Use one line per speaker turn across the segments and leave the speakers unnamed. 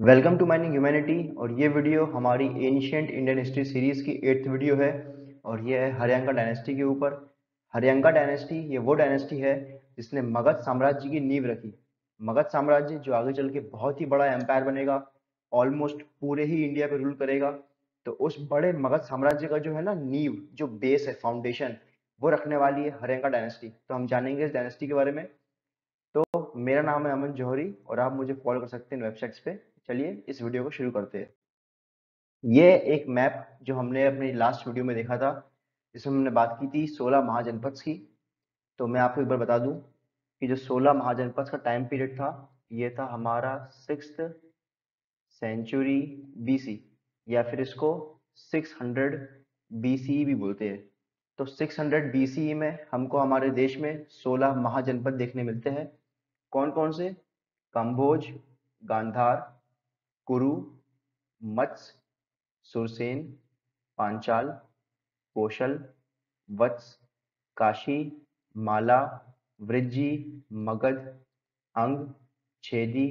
Welcome to mining humanity. और ये video हमारी एंशिएंट इंडियन हिस्ट्री सीरीज की 8th वीडियो है और ये है हर्यंका डायनेस्टी के ऊपर। हर्यंका डायनेस्टी ये वो डायनेस्टी है जिसने मगध साम्राज्य की नींव रखी। मगध साम्राज्य जो आगे चल के बहुत ही बड़ा एम्पायर बनेगा, ऑलमोस्ट पूरे ही इंडिया पे रूल करेगा। तो उस बड़े मगध साम्राज्य का जो है ना नींव, जो बेस है, फाउंडेशन, वो रखने वाली है हर्यंका डायनेस्टी। तो हम जानेंगे इस डायनेस्टी के बारे में। तो मेरा नाम है अमन जौहरी और आप मुझे फॉलो कर सकते हैं इन वेबसाइट्स पे। चलिए इस वीडियो को शुरू करते हैं। ये एक मैप जो हमने अपनी लास्ट वीडियो में देखा था, जिसमें हमने बात की थी 16 महाजनपद की। तो मैं आपको एक बार बता दूं कि जो 16 महाजनपद का टाइम पीरियड था, ये था हमारा 6th सेंचुरी बीसी, या फिर इसको 600 बीसी भी बोलते हैं। तो 600 बीसी में हमको हमारे देश में 16 महाजनपद देखने मिलते हैं। कौन कौन से? कंभोज, गांधार, कुरु, मत्स्य, सुरसेन, पांचाल, कौशल, वत्स, काशी, माला, वृज्जी, मगध, अंग, छेदी,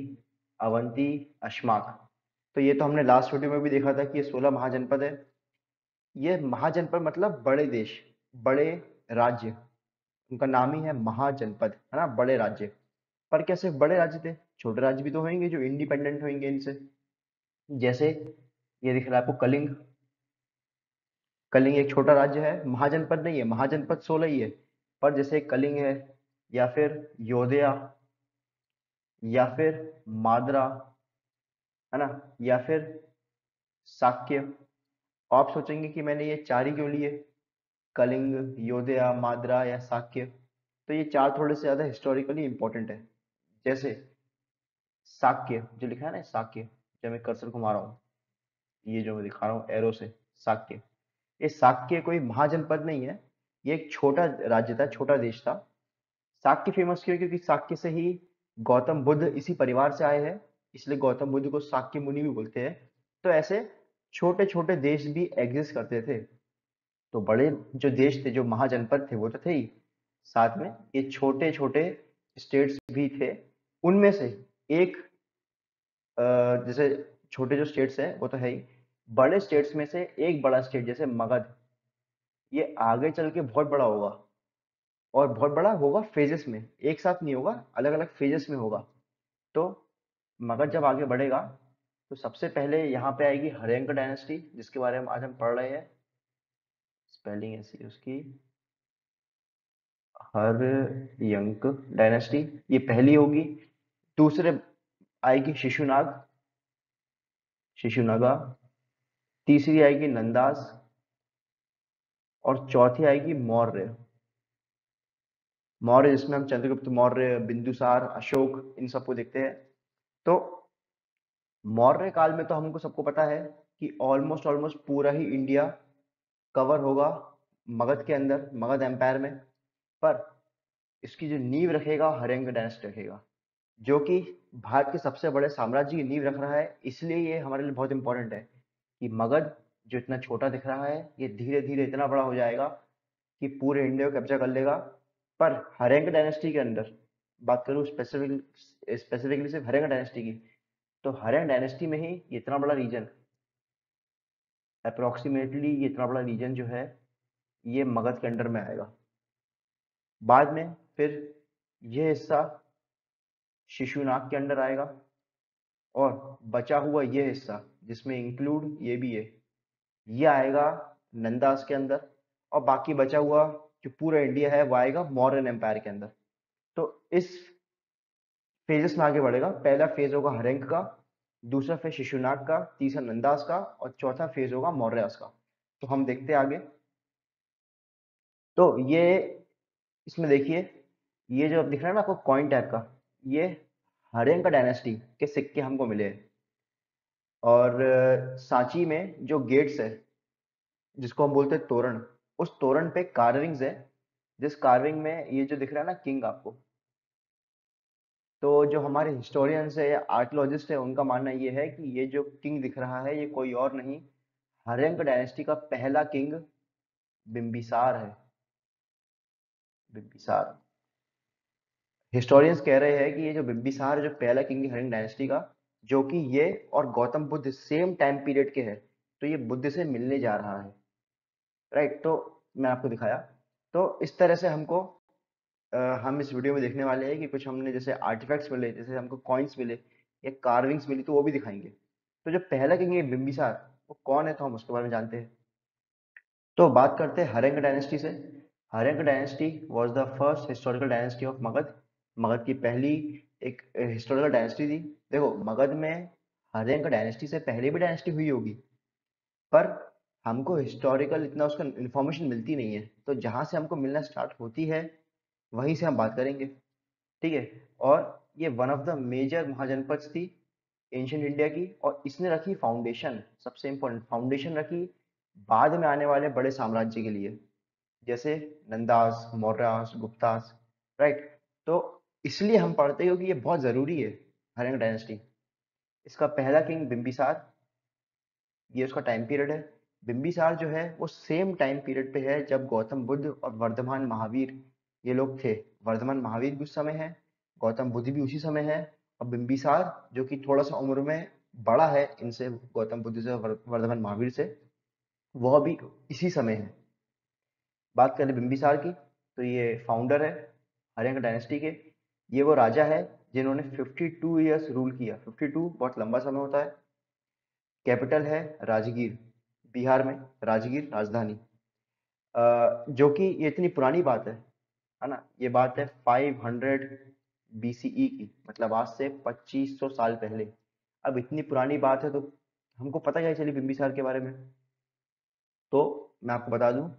अवंती, अश्माक। तो ये तो हमने लास्ट वीडियो में भी देखा था कि ये 16 महाजनपद है। ये महाजनपद मतलब बड़े देश, बड़े राज्य। उनका नाम ही है महाजनपद, है ना, बड़े राज्य। पर क्या सिर्फ बड़े राज्य थे? छोटे राज्य भी तो होंगे जो इंडिपेंडेंट होंगे इनसे। जैसे ये दिख रहा है आपको कलिंग। कलिंग एक छोटा राज्य है, महाजनपद नहीं है, महाजनपद 16 ही है। पर जैसे कलिंग है, या फिर योधया, या फिर माद्रा, है ना, या फिर साक्य। आप सोचेंगे कि मैंने ये चार ही क्यों लिए, कलिंग, योधया, माद्रा या साक्य। तो ये चार थोड़े से ज्यादा हिस्टोरिकली इंपॉर्टेंट है। जैसे साक्य जो लिखा है ना, साक्य, जब मैं कर्सर घुमा रहा हूँ, ये जो मैं दिखा रहा हूँ एरो से, साक्य। ये साक्य कोई महाजनपद नहीं है, ये एक छोटा राज्य था, छोटा देश था। शाक्य फेमस क्यों? क्योंकि शाक्य से ही गौतम बुद्ध इसी परिवार से आए हैं, इसलिए गौतम बुद्ध को शाक्य मुनि भी बोलते हैं। तो ऐसे छोटे छोटे देश भी एग्जिस्ट करते थे। तो बड़े जो देश थे, जो महाजनपद थे, वो तो थे ही, साथ में ये छोटे छोटे स्टेट्स भी थे। उनमें से एक, जैसे छोटे जो स्टेट्स हैं वो तो है ही, बड़े स्टेट्स में से एक बड़ा स्टेट जैसे मगध, ये आगे चल के बहुत बड़ा होगा। और बहुत बड़ा होगा फेजेस में, एक साथ नहीं होगा, अलग अलग फेजेस में होगा। तो मगध जब आगे बढ़ेगा तो सबसे पहले यहाँ पे आएगी हर्यंक डायनेस्टी, जिसके बारे में आज हम पढ़ रहे हैं। स्पेलिंग ऐसी है उसकी, हर्यंक डायनेस्टी, ये पहली होगी। दूसरे आएगी शिशुनाग, शिशुनागा। तीसरी आएगी नंदास। और चौथी आएगी मौर्य। मौर्य जिसमें हम चंद्रगुप्त मौर्य, बिंदुसार, अशोक, इन सबको देखते हैं। तो मौर्य काल में तो हमको सबको पता है कि ऑलमोस्ट ऑलमोस्ट पूरा ही इंडिया कवर होगा मगध के अंदर, मगध एम्पायर में। पर इसकी जो नींव रखेगा, हर्यंक डायनेस्टी रखेगा, जो कि भारत के सबसे बड़े साम्राज्य की नींव रख रहा है। इसलिए ये हमारे लिए बहुत इंपॉर्टेंट है कि मगध जो इतना छोटा दिख रहा है, ये धीरे धीरे इतना बड़ा हो जाएगा कि पूरे इंडिया को कब्जा कर लेगा। पर हर्यंक डायनेस्टी के अंदर बात करूँ स्पेसिफिकली सिर्फ हर्यंक डायनेस्टी की, तो हर्यंक डायनेस्टी में ही ये इतना बड़ा रीजन, अप्रोक्सीमेटली ये इतना बड़ा रीजन जो है, ये मगध के अंडर में आएगा। बाद में फिर यह हिस्सा शिशुनाग के अंडर आएगा, और बचा हुआ ये हिस्सा जिसमें इंक्लूड ये भी है, ये आएगा नंदास के अंदर। और बाकी बचा हुआ जो पूरा इंडिया है वो आएगा मौर्यन एम्पायर के अंदर। तो इस फेजेस में आगे बढ़ेगा। पहला फेज होगा हर्यंक का, दूसरा फेज शिशुनाग का, तीसरा नंदास का, और चौथा फेज होगा मौर्यस का। तो हम देखते हैं आगे। तो ये, इसमें देखिए, ये जो दिख रहा है ना आपको कॉइन टाइप का, ये हर्यंक डायनेस्टी के सिक्के हमको मिले हैं। और सांची में जो गेट्स है, जिसको हम बोलते हैं तोरण, उस तोरण पे कार्विंग्स है, जिस कार्विंग में ये जो दिख रहा है ना किंग आपको, तो जो हमारे हिस्टोरियंस है या आर्कियोलॉजिस्ट है, उनका मानना ये है कि ये जो किंग दिख रहा है ये कोई और नहीं, हर्यंक डायनेस्टी का पहला किंग बिंबिसार है। बिंबिसार, हिस्टोरियंस कह रहे हैं कि ये जो बिंबिसार जो पहला किंग है हर्यंक डायनेस्टी का, जो कि ये और Gautam Buddha same time period के हैं, तो ये बुद्ध से मिलने जा रहा है। राइट, तो मैं आपको दिखाया। तो इस तरह से हमको हम इस वीडियो में देखने वाले हैं कि कुछ हमने जैसे आर्टिफैक्ट्स मिले, जैसे हमको कॉइन्स मिले या कार्विंग्स मिली, तो वो भी दिखाएंगे। तो जो पहला किंग है बिम्बिसार, वो कौन है, तो हम उसके बारे में जानते हैं। तो बात करते हैं हरेंग डायनेस्टी से। Haryanka dynasty was the first historical dynasty of Magadh. Magadh की पहली एक हिस्टोरिकल डायनेस्टी थी। देखो, मगध में हरेंग डायनेस्टी से पहले भी डायनेस्टी हुई होगी, पर हमको हिस्टोरिकल इतना उसका इन्फॉर्मेशन मिलती नहीं है। तो जहाँ से हमको मिलना स्टार्ट होती है, वहीं से हम बात करेंगे। ठीक है। और ये वन ऑफ द मेजर महाजनपद थी एंशियंट इंडिया की, और इसने रखी फाउंडेशन, सबसे इंपॉर्टेंट फाउंडेशन रखी बाद में आने वाले बड़े साम्राज्य के लिए, जैसे नंदास, मौर्यास, गुप्तास। राइट। तो इसलिए हम पढ़ते हो कि ये बहुत जरूरी है, हरेंग डायनेस्टी। इसका पहला किंग बिम्बिसार, ये उसका टाइम पीरियड है। बिम्बिसार जो है वो सेम टाइम पीरियड पे है जब गौतम बुद्ध और वर्धमान महावीर ये लोग थे। वर्धमान महावीर भी उस समय है, गौतम बुद्ध भी उसी समय है, और बिम्बिसार जो कि थोड़ा सा उम्र में बड़ा है इनसे, गौतम बुद्ध से, वर्धमान महावीर से, वह भी इसी समय है। बात करें बिम्बिसार की, तो ये फाउंडर है हरेंग डायनेस्टी के। ये वो राजा है जिन्होंने 52 ईयर्स रूल किया। 52 बहुत लंबा समय होता है। कैपिटल है राजगीर, बिहार में राजगीर राजधानी। जो कि ये इतनी पुरानी बात है ना। ये बात है 500 BCE की, मतलब आज से 2500 साल पहले। अब इतनी पुरानी बात है, तो हमको पता क्या चली बिम्बिसार के बारे में। तो मैं आपको बता दूं,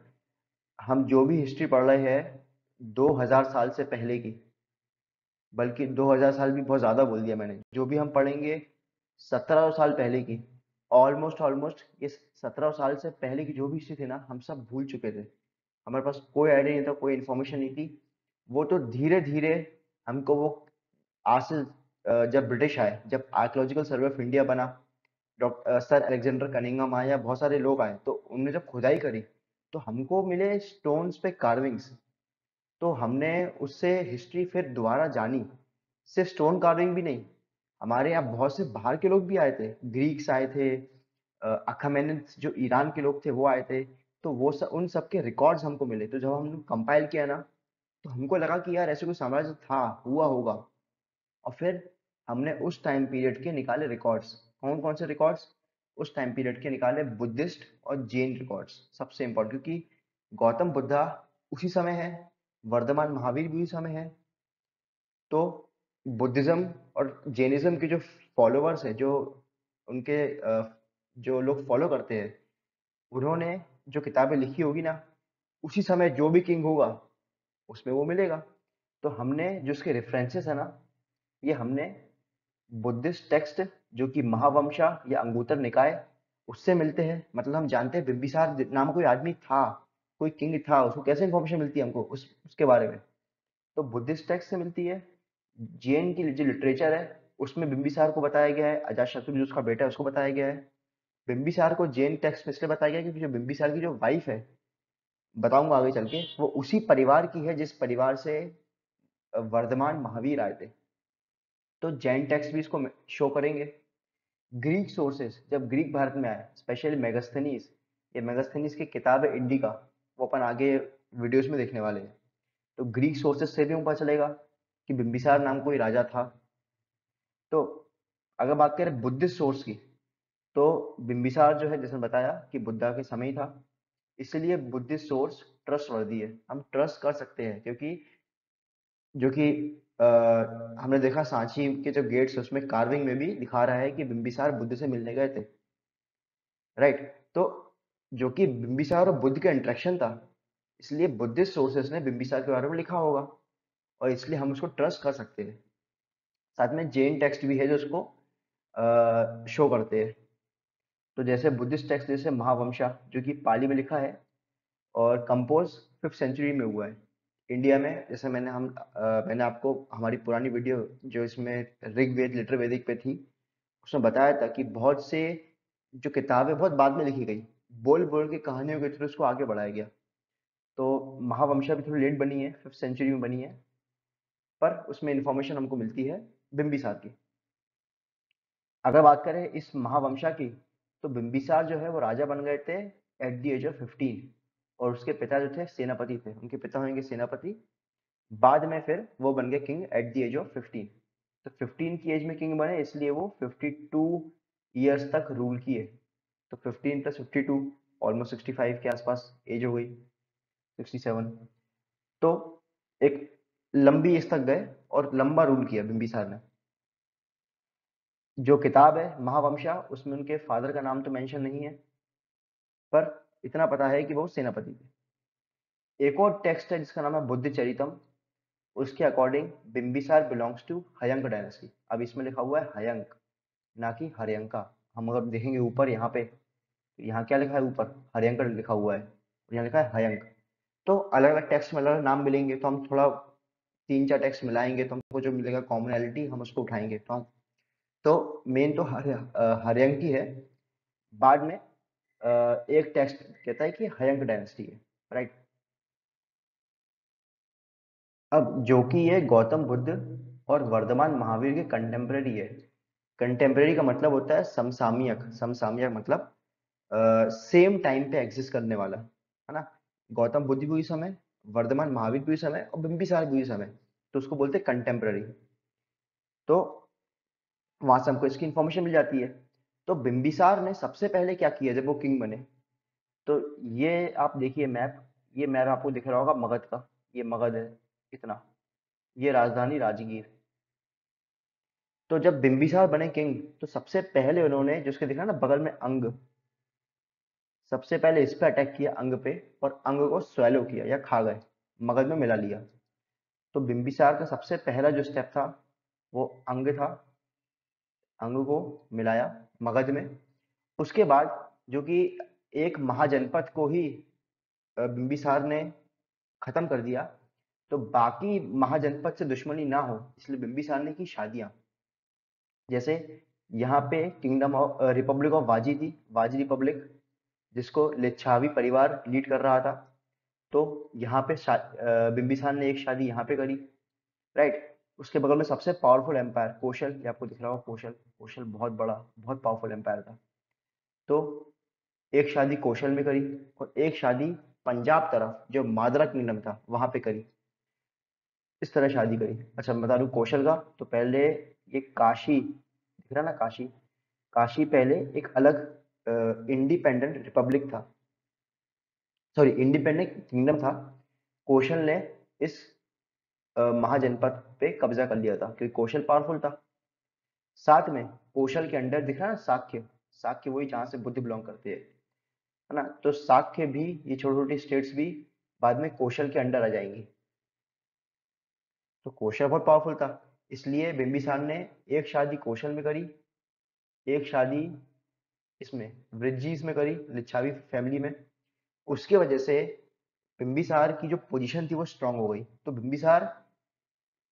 हम जो भी हिस्ट्री पढ़ रहे हैं 2000 साल से पहले की, बल्कि 2000 साल भी बहुत ज्यादा बोल दिया मैंने, जो भी हम पढ़ेंगे 1700 साल पहले की, ऑलमोस्ट ऑलमोस्ट ये 1700 साल से पहले की जो भी हिस्ट्री थी ना, हम सब भूल चुके थे। हमारे पास कोई आइडिया नहीं था, कोई इन्फॉर्मेशन नहीं थी। वो तो धीरे धीरे हमको वो आज से जब ब्रिटिश आए, जब आर्कियोलॉजिकल सर्वे ऑफ इंडिया बना, डॉक्टर सर अलेक्जेंडर कनिंघम आए या बहुत सारे लोग आए, तो उन्होंने जब खुदाई करी, तो हमको मिले स्टोन्स पे कार्विंग्स। तो हमने उससे हिस्ट्री फिर दोबारा जानी। सिर्फ स्टोन कार्विंग भी नहीं, हमारे यहाँ बहुत से बाहर के लोग भी आए थे, ग्रीक्स आए थे, अखामेनिड्स जो ईरान के लोग थे वो आए थे। तो वो सब, उन सब के रिकॉर्ड्स हमको मिले। तो जब हमने कंपाइल किया ना, तो हमको लगा कि यार ऐसे कोई साम्राज्य था, हुआ होगा। और फिर हमने उस टाइम पीरियड के निकाले रिकॉर्ड्स। कौन कौन से रिकॉर्ड्स? उस टाइम पीरियड के निकाले बुद्धिस्ट और जैन रिकॉर्ड्स, सबसे इम्पोर्टेंट, क्योंकि गौतम बुद्धा उसी समय है, वर्धमान महावीर भी उसी समय है। तो बुद्धिज्म और जैनिज्म के जो फॉलोअर्स हैं, जो उनके जो लोग फॉलो करते हैं, उन्होंने जो किताबें लिखी होगी ना, उसी समय जो भी किंग होगा उसमें वो मिलेगा। तो हमने जो उसके रेफरेंसेस है ना, ये हमने बुद्धिस्ट टेक्स्ट जो कि महावंशा या अंगुत्तर निकाय, उससे मिलते हैं। मतलब हम जानते हैं बिम्बिसार नाम कोई आदमी था, कोई किंग था, उसको कैसे इन्फॉर्मेशन मिलती है हमको उसके बारे में? तो बुद्धिस्ट टेक्स्ट से मिलती है। जैन की जो लिटरेचर है, उसमें बिम्बिसार को बताया गया है, अजातशत्रु जो उसका बेटा है उसको बताया गया है। बिम्बिसार को जैन टेक्स्ट में इसलिए बताया गया क्योंकि जो बिम्बिसार की जो वाइफ है, बताऊंगा आगे चल के, वो उसी परिवार की है जिस परिवार से वर्धमान महावीर आए थे। तो जैन टेक्स्ट भी इसको शो करेंगे। ग्रीक सोर्सेस, जब ग्रीक भारत में आए, स्पेशली मेगास्थनीज, ये मेगास्थनीज की किताब है इंडिका, वो अपन आगे वीडियोस में देखने वाले हैं। तो ग्रीक सोर्सेस से भी हमें पता चलेगा कि बिम्बिसार नाम कोई राजा था। तो अगर बात करें बुद्धिस्ट सोर्स की, तो बिम्बिसार जो है, जैसे मैंने बताया कि बुद्धा के समय ही था, इसलिए बुद्धिस्ट सोर्स ट्रस्ट वर्दी है, हम ट्रस्ट कर सकते हैं। क्योंकि जो कि हमने देखा सांची के जो गेट्स है, उसमें कार्विंग में भी दिखा रहा है कि बिम्बिसार बुद्ध से मिलने गए थे। राइट। तो जो कि बिम्बिसार और बुद्ध का इंटरेक्शन था, इसलिए बुद्धिस्ट सोर्सेस ने बिम्बिसार के बारे में लिखा होगा, और इसलिए हम उसको ट्रस्ट कर सकते हैं। साथ में जैन टेक्स्ट भी है जो उसको शो करते हैं। तो जैसे बुद्धिस्ट टेक्स्ट, जैसे महावंशा जो कि पाली में लिखा है और कंपोज 5th सेंचुरी में हुआ है इंडिया में। जैसे मैंने आपको हमारी पुरानी वीडियो जो इसमें ऋग्वेद लिटर वैदिक पे थी, उसमें बताया था कि बहुत से जो किताबें बहुत बाद में लिखी गई, बोल बोल के कहानियों के थ्रू उसको आगे बढ़ाया गया। तो महावंशा भी थोड़ी लेट बनी है, 5th सेंचुरी में बनी है, पर उसमें इंफॉर्मेशन हमको मिलती है बिम्बिसार की। अगर बात करें इस महावंशा की, तो बिंबिसार जो है वो राजा बन गए थे एट द एज ऑफ 15, और उसके पिता जो थे सेनापति थे, उनके पिता होंगे सेनापति। बाद में फिर वो बन गए king at the age of 15। तो 15 की एज में किंग बने, इसलिए वो 52 ईयर्स तक रूल किए। तो 15 प्लस 52 ऑलमोस्ट 65 के आसपास एज हो गई, 67। तो एक लंबी एज तक गए और लंबा रूल किया बिंबिसार ने। जो किताब है महावंशा, उसमें उनके फादर का नाम तो मेंशन नहीं है, पर इतना पता है कि वो सेनापति थे। एक और टेक्स्ट है जिसका नाम है बुद्ध चरितम। उसके according Bimbisara belongs to Haryanka dynasty. अब इसमें लिखा हुआ है हयंक, ना कि हर्यंका। हम अगर देखेंगे ऊपर यहाँ पे, यहाँ क्या लिखा है, ऊपर हर्यंक लिखा हुआ है और यहाँ लिखा है हयंक। तो अलग अलग टेक्स्ट में अलग अलग नाम मिलेंगे, तो हम थोड़ा 3-4 टेक्स्ट मिलाएंगे तो हमको जो मिलेगा कॉमनैलिटी हम उसको उठाएंगे। तो मेन तो हर्यंक ही है। बाद में एक टेक्स्ट कहता है कि हयंक डायनेस्टी है, राइट। अब जो कि ये गौतम बुद्ध और वर्धमान महावीर के कंटेम्पररी है। कंटेम्पररी का मतलब होता है समसामयिक। समसामयिक मतलब सेम टाइम पे एग्जिस्ट करने वाला, है ना। गौतम बुद्ध भी उसी समय, वर्धमान महावीर भी उसी समय, और बिंबिसार भी उसी समय, तो उसको बोलते हैं कंटेम्पररी। तो वहां से हमको इसकी इंफॉर्मेशन मिल जाती है। तो बिंबिसार ने सबसे पहले क्या किया जब वो किंग बने, तो ये आप देखिए मैप, ये मैप आपको दिख रहा होगा मगध का, ये मगध है इतना, ये राजधानी राजगीर। तो जब बिंबिसार बने किंग, तो सबसे पहले उन्होंने, जिसके दिख रहा है ना बगल में अंग, सबसे पहले इस पे अटैक किया अंग पे, और अंग को स्वेलो किया या खा गए, मगध में मिला लिया। तो बिंबिसार का सबसे पहला जो स्टेप था वो अंग था, अंग को मिलाया मगध में। उसके बाद जो कि एक महाजनपद को ही बिंबिसार ने खत्म कर दिया, तो बाकी महाजनपद से दुश्मनी ना हो इसलिए बिंबिसार ने की शादियां। जैसे यहाँ पे किंगडम ऑफ रिपब्लिक ऑफ वाजी थी, वाजी रिपब्लिक, जिसको लिच्छावी परिवार लीड कर रहा था। तो यहाँ पे बिंबिसार ने एक शादी यहाँ पे करी, राइट। उसके बगल में सबसे पावरफुल एम्पायर कौशल, ये आपको दिख रहा होगा कौशल, कौशल बहुत बड़ा बहुत पावरफुल एम्पायर था। तो एक शादी कौशल में करी, और एक शादी पंजाब तरफ जो मादरा किंगडम था वहां पे करी। इस तरह शादी करी। अच्छा मैं बता दूं कौशल का, तो पहले ये काशी दिख रहा ना, काशी, काशी पहले एक अलग इंडिपेंडेंट रिपब्लिक था, सॉरी इंडिपेंडेंट किंगडम था। कौशल ने इस महाजनपद पे कब्जा कर लिया था क्योंकि कौशल पावरफुल था। साथ में कौशल के अंडर दिख रहा है ना साक्य, साक्य वही जहां से बुद्ध बिलोंग करते हैं, है ना। तो साक्य भी, ये छोटी छोटी स्टेट्स भी बाद में कौशल के अंडर आ जाएंगी। तो कौशल बहुत पावरफुल था, इसलिए बिंबिसार ने एक शादी कौशल में करी, एक शादी इसमें वृज्जीस में करी, लिच्छावी फैमिली में। उसके वजह से बिंबिसार की जो पोजीशन थी वो स्ट्रांग हो गई। तो बिंबिसार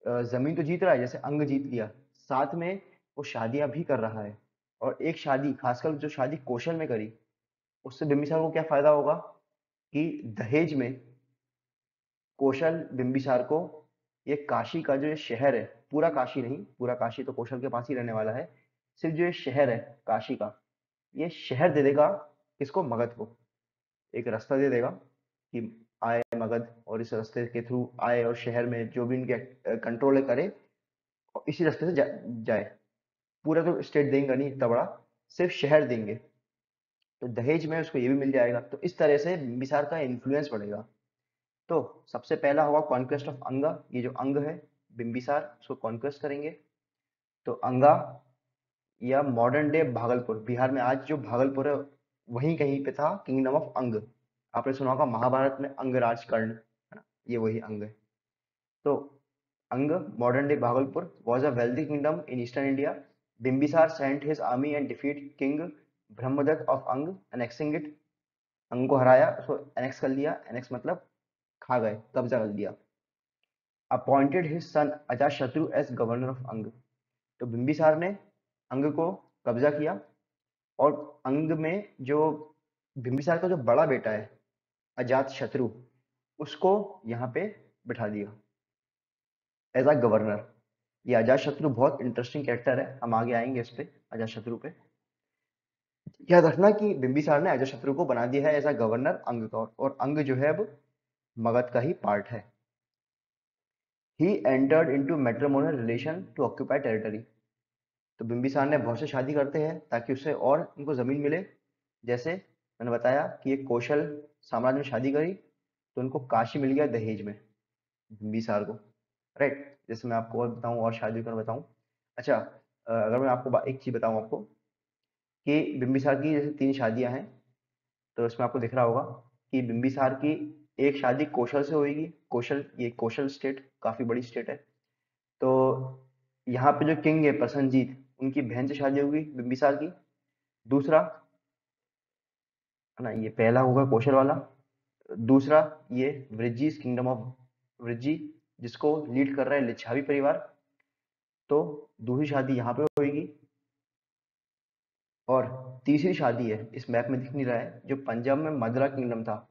जमीन तो जीत रहा है, जैसे अंग जीत लिया, साथ में वो शादियां भी कर रहा है। और एक शादी, खासकर जो शादी कौशल में करी, उससे बिंबिसार को क्या फायदा होगा कि दहेज में कौशल बिंबिसार को ये काशी का जो ये शहर है, पूरा काशी नहीं, पूरा काशी तो कौशल के पास ही रहने वाला है, सिर्फ जो ये शहर है काशी का, ये शहर दे देगा किसको, मगध को। एक रास्ता दे देगा कि आए मगध, और इस रास्ते के थ्रू आए और शहर में जो भी इनके कंट्रोल है करे, और इसी रास्ते से जाए। पूरा तो स्टेट देंगे नहीं इतना बड़ा, सिर्फ शहर देंगे, तो दहेज में उसको ये भी मिल जाएगा। तो इस तरह से बिंबिसार का इन्फ्लुएंस बढ़ेगा। तो सबसे पहला होगा कॉन्क्वेस्ट ऑफ अंगा, ये जो अंग है बिंबिसार उसको कॉन्क्वेस्ट करेंगे। तो अंगा या मॉडर्न डे भागलपुर, बिहार में आज जो भागलपुर है वहीं कहीं पे था किंगडम ऑफ अंग। आपने सुना होगा महाभारत में अंगराज कर्ण, है ना, ये वही अंग है। तो Anga, modern day Bhagalpur, was a wealthy kingdom in eastern India. Bimbisara sent his army and defeat king Brahmadatta of Anga, annexing it. अंग को हराया, उसको एनेक्स कर लिया, एनेक्स मतलब खा गए, कब्जा कर लिया। Appointed his son Ajatashatru as governor of Anga. तो बिंबिसार ने अंग को कब्जा किया, और अंग में जो बिंबिसार का जो बड़ा बेटा है अजात शत्रु, उसको यहाँ पे बिठा दिया एज अ गवर्नर। ये अजात शत्रु बहुत इंटरेस्टिंग कैरेक्टर है, हम आगे आएंगे इस पे। अजातशत्रु पे। याद रखना कि बिंबिसार ने अजातशत्रु को बना दिया है एज अ गवर्नर अंग का, और अंग जो है अब मगध का ही पार्ट है। He entered into matrimonial relation to occupy territory. तो बिंबिसार ने बहुत से शादी करते हैं ताकि उससे और उनको जमीन मिले। जैसे मैंने बताया कि एक कौशल साम्राज्य में शादी करी तो उनको काशी मिल गया दहेज में, बिंबिसार को। राइट, जैसे मैं आपको और बताऊं और शादी कर बताऊं। अच्छा, अगर मैं आपको एक चीज बताऊं आपको कि बिंबिसार की जैसे 3 शादियां हैं, तो इसमें आपको दिख रहा होगा कि बिंबिसार की एक शादी कौशल से होगी। कौशल, ये कौशल स्टेट काफी बड़ी स्टेट है। तो यहाँ पे जो किंग है प्रसन्नजीत, उनकी बहन से शादी होगी बिंबिसार की। दूसरा है ना, ये पहला होगा कौशल वाला। दूसरा ये वृज्जीज किंगडम ऑफ वृज्जी, जिसको लीड कर रहा है लिच्छावी परिवार। तो दूसरी शादी यहाँ पे होगी। और तीसरी शादी है, इस मैप में दिख नहीं रहा है, जो पंजाब में मदरा किंगडम था,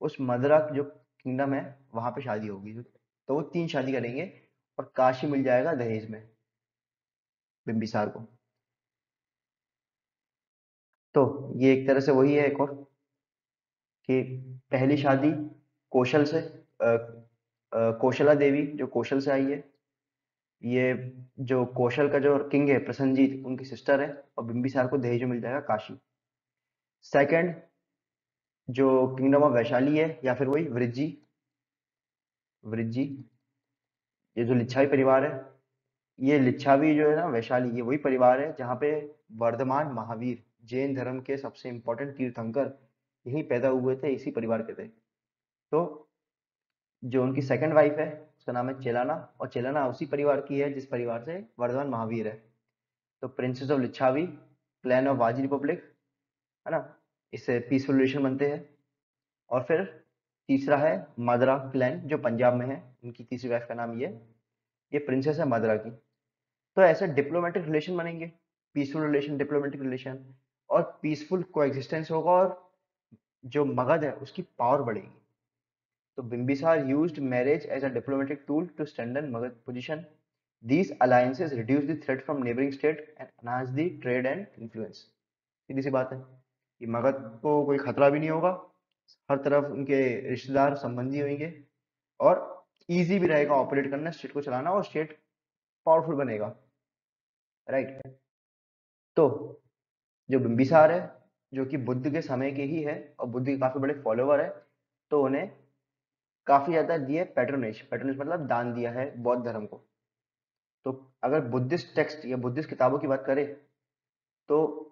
उस मदरा जो किंगडम है वहां पे शादी होगी। तो वो 3 शादी करेंगे और काशी मिल जाएगा दहेज में बिंबिसार को। तो ये एक तरह से वही है एक और, कि पहली शादी कौशल से, कौशला देवी जो कौशल से आई है। ये जो कौशल का जो किंग है प्रसन्नजीत, उनकी सिस्टर है, और बिंबिसार को दहेज में मिल जाएगा काशी। सेकंड जो किंगडम ऑफ वैशाली है, या फिर वही वृज्जी, वृज्जी, ये जो लिच्छावी परिवार है, ये लिच्छावी जो है ना वैशाली, ये वही परिवार है जहाँ पे वर्धमान महावीर, जैन धर्म के सबसे इंपॉर्टेंट तीर्थंकर, यही पैदा हुए थे, इसी परिवार के थे। तो जो उनकी सेकंड वाइफ है उसका नाम है चेलाना, और चेलाना उसी परिवार की है जिस परिवार से वर्धमान महावीर है। तो princess of Lichchhavi, clan of Vajji republic, है ना, इससे पीसफुल रिलेशन बनते हैं। और फिर तीसरा है मदरा क्लैन जो पंजाब में है, उनकी तीसरी वाइफ का नाम ये प्रिंसेस है मदरा की। तो ऐसे डिप्लोमेटिक रिलेशन बनेंगे, पीसफुल रिलेशन, डिप्लोमेटिक रिलेशन, और पीसफुल कोएग्जिस्टेंस होगा, और जो मगध है उसकी पावर बढ़ेगी। तो Bimbisara used marriage as a diplomatic tool to strengthen Magadha position. These alliances reduce the threat from neighboring state and enhance the trade and influence। सीधी सी बात है कि मगध को कोई खतरा भी नहीं होगा, हर तरफ उनके रिश्तेदार संबंधी होंगे, और इजी भी रहेगा ऑपरेट करना, स्टेट को चलाना, और स्टेट पावरफुल बनेगा। राइट। तो जो बिंबिसार है, जो कि बुद्ध के समय के ही है और बुद्ध के काफी बड़े फॉलोवर है, तो उन्हें काफी ज्यादा दिए पैट्रोनेज, पैट्रोनेज मतलब दान दिया है बौद्ध धर्म को। तो अगर बुद्धिस्ट टेक्स्ट या बुद्धिस्ट किताबों की बात करें, तो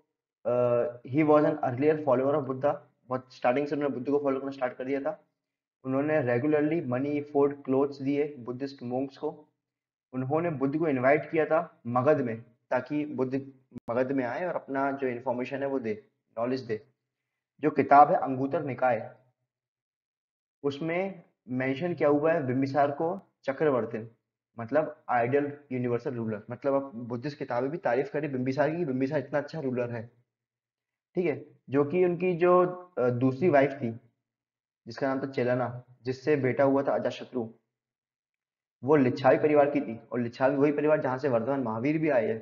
he was an earlier follower of Buddha. बहुत स्टार्टिंग से उन्होंने बुद्ध को फॉलो करना स्टार्ट कर दिया था। उन्होंने रेगुलरली मनी, फूड, क्लोथ्स दिए बुद्धिस्ट मोंक्स को। उन्होंने बुद्ध को इनवाइट किया था मगध में, ताकि बुद्ध मगध में आए और अपना जो इन्फॉर्मेशन है वो दे, नॉलेज दे। जो किताब है अंगुतर निकाय, उसमें मेंशन किया हुआ है बिंबिसार को चक्रवर्ती, मतलब आइडियल यूनिवर्सल रूलर। मतलब अब बुद्धिस्ट किताबें भी तारीफ करी बिंबिसार की, बिंबिसार इतना अच्छा रूलर है। ठीक है। जो कि उनकी जो दूसरी वाइफ थी, जिसका नाम था चेलना, जिससे बेटा हुआ था अजातशत्रु, वो लिच्छावी परिवार की थी, और लिच्छावी वही परिवार जहां से वर्धमान महावीर भी आए हैं।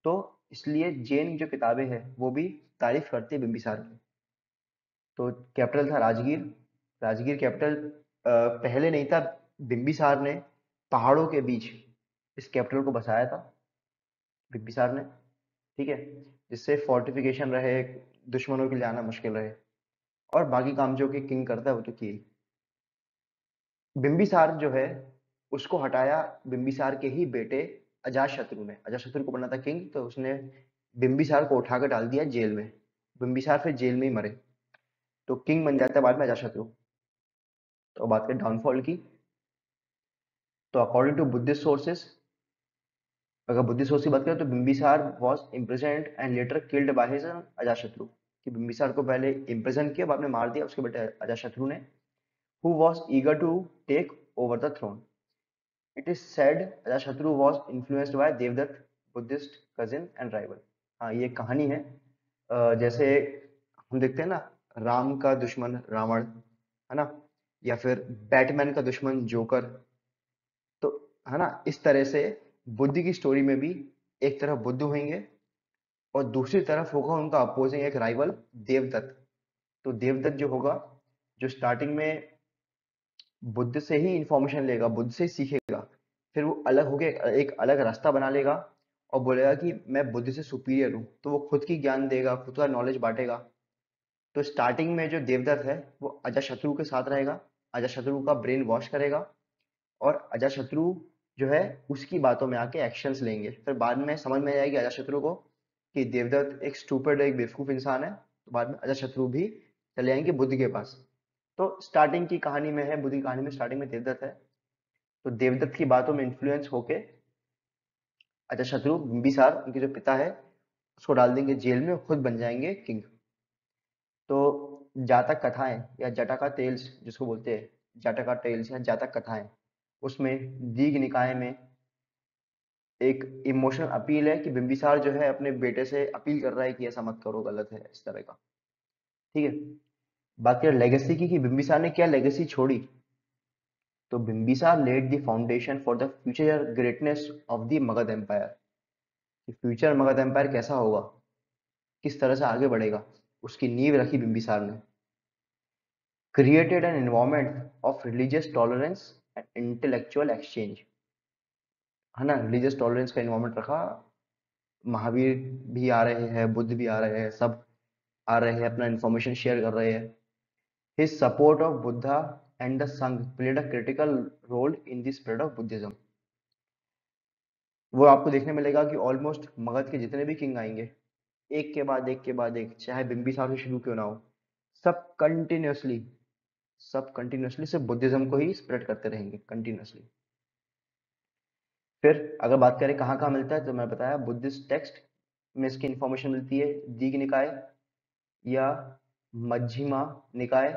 तो इसलिए जैन जो किताबें हैं वो भी तारीफ करती है बिंबिसार की। तो कैपिटल था राजगीर। राजगीर कैपिटल पहले नहीं था, बिंबिसार ने पहाड़ों के बीच इस कैपिटल को बसाया था, बिंबिसार ने। ठीक है, जिससे फोर्टिफिकेशन रहे, दुश्मनों के लिए आना मुश्किल रहे, और बाकी काम जो कि किंग करता है वो तो किए। बिंबिसार जो है उसको हटाया बिंबिसार के ही बेटे अजातशत्रु ने। अजातशत्रु को बनना था किंग, तो उसने बिंबिसार को उठाकर डाल दिया जेल में। बिंबिसार फिर जेल में ही मरे, तो किंग बन जाता है बाद में अजातशत्रु। तो बात करें डाउनफॉल की, तो अकॉर्डिंग टू बुद्धिस्ट सोर्सेस, अगर बुद्धिस्ट सोर्स की बात करें, तो Bimbisara was imprisoned and later killed by his Ajatashatru. कि बिंबिसार को पहले इम्प्रिजन किया, बाद में मार दिया उसके बेटे अजातशत्रु ने। Who was eager to take over the throne. It is said Ajatashatru was influenced by Devadatta, Buddhist cousin and rival. हाँ, ये कहानी है। जैसे हम देखते हैं ना, राम का दुश्मन रावण, है ना, या फिर बैटमैन का दुश्मन जोकर। तो है ना, इस तरह से बुद्ध की स्टोरी में भी एक तरफ बुद्ध होंगे और दूसरी तरफ होगा उनका अपोजिंग एक राइवल देवदत्त। तो देवदत्त जो होगा, जो स्टार्टिंग में बुद्ध से ही इंफॉर्मेशन लेगा, बुद्ध से ही सीखेगा, फिर वो अलग होके एक अलग रास्ता बना लेगा और बोलेगा कि मैं बुद्ध से सुपीरियर हूँ, तो वो खुद की ज्ञान देगा, खुद का नॉलेज बांटेगा। तो स्टार्टिंग में जो देवदत्त है वो अजातशत्रु के साथ रहेगा, अजातशत्रु का ब्रेन वॉश करेगा, और अजातशत्रु जो है उसकी बातों में आके एक्शंस लेंगे। फिर बाद में समझ में आएगी अजातशत्रु को कि देवदत्त एक स्टूपिड, एक बेवकूफ इंसान है, तो बाद में अजातशत्रु भी चले जाएंगे बुद्ध के पास। तो स्टार्टिंग की कहानी में है, बुद्ध की कहानी में स्टार्टिंग में देवदत्त है, तो देवदत्त की बातों में इन्फ्लुएंस होके अजातशत्रु, बिंबिसार उनके जो पिता है, उसको डाल देंगे जेल में और खुद बन जाएंगे किंग। तो जातक कथाएं या जटाका टेल्स जिसको बोलते हैं, जाटका टेल्स या जातक कथाएं, उसमें दीघ निकाय में एक इमोशनल अपील है कि बिंबिसार जो है अपने बेटे से अपील कर रहा है कि ऐसा मत करो, गलत है, इस तरह का। ठीक है। बाकी लेगेसी की कि बिंबिसार ने क्या लेगेसी छोड़ी, तो Bimbisara laid the foundation for the future greatness of the Magadha empire. कि फ्यूचर मगध एम्पायर कैसा होगा, किस तरह से आगे बढ़ेगा, उसकी नींव रखी बिंबिसार ने। Created an environment of religious tolerance and intellectual exchange, है ना, रिलीजियस टॉलरेंस का एनवायरमेंट रखा। महावीर भी आ रहे हैं, बुद्ध भी आ रहे हैं, सब आ रहे हैं, अपना इंफॉर्मेशन शेयर कर रहे हैं। His support of Buddha and the Sangha played a critical role in the spread of Buddhism. वो आपको देखने मिलेगा कि ऑलमोस्ट मगध के जितने भी किंग आएंगे, एक के बाद एक के बाद एक, चाहे बिंबिसार से शुरू क्यों ना हो, सब कंटिन्यूअसली सब कंटिन्यूअसली सिर्फ बुद्धिज्म को ही स्प्रेड करते रहेंगे कंटिन्यूअसली। फिर अगर बात करें कहाँ कहाँ मिलता है, तो मैं बताया बुद्धिस्ट टेक्स्ट में इसकी इंफॉर्मेशन मिलती है, दीघ निकाय या मध्यमा निकाय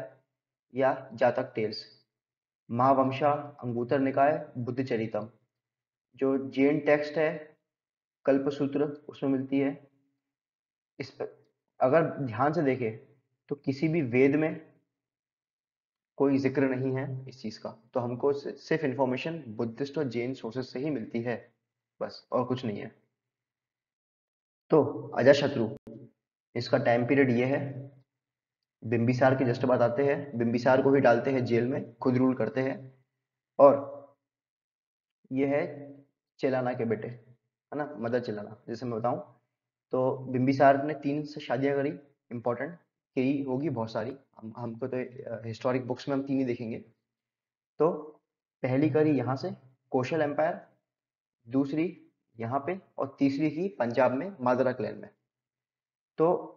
या जातक टेल्स, महावंशा, अंगुतर निकाय, बुद्ध चरितम। जो जैन टेक्स्ट है कल्पसूत्र, उसमें मिलती है। इस पर अगर ध्यान से देखें तो किसी भी वेद में कोई जिक्र नहीं है इस चीज का, तो हमको सिर्फ इंफॉर्मेशन बुद्धिस्ट और जैन सोर्सेज से ही मिलती है, बस, और कुछ नहीं है। तो अजातशत्रु, इसका टाइम पीरियड ये है। बिंबिसार की जस्ट बात आते हैं, बिंबिसार को ही डालते हैं जेल में, खुद रूल करते हैं। और ये है चेलाना के बेटे, है ना, मदर चेलाना, जैसे मैं बताऊं तो बिंबिसार ने 3 से शादियां करी, इंपॉर्टेंट कई होगी बहुत सारी, हमको तो हिस्टोरिक बुक्स में हम 3 ही देखेंगे। तो पहली करी यहाँ से कौशल एम्पायर, दूसरी यहाँ पे, और तीसरी की पंजाब में मादरा क्लैन में। तो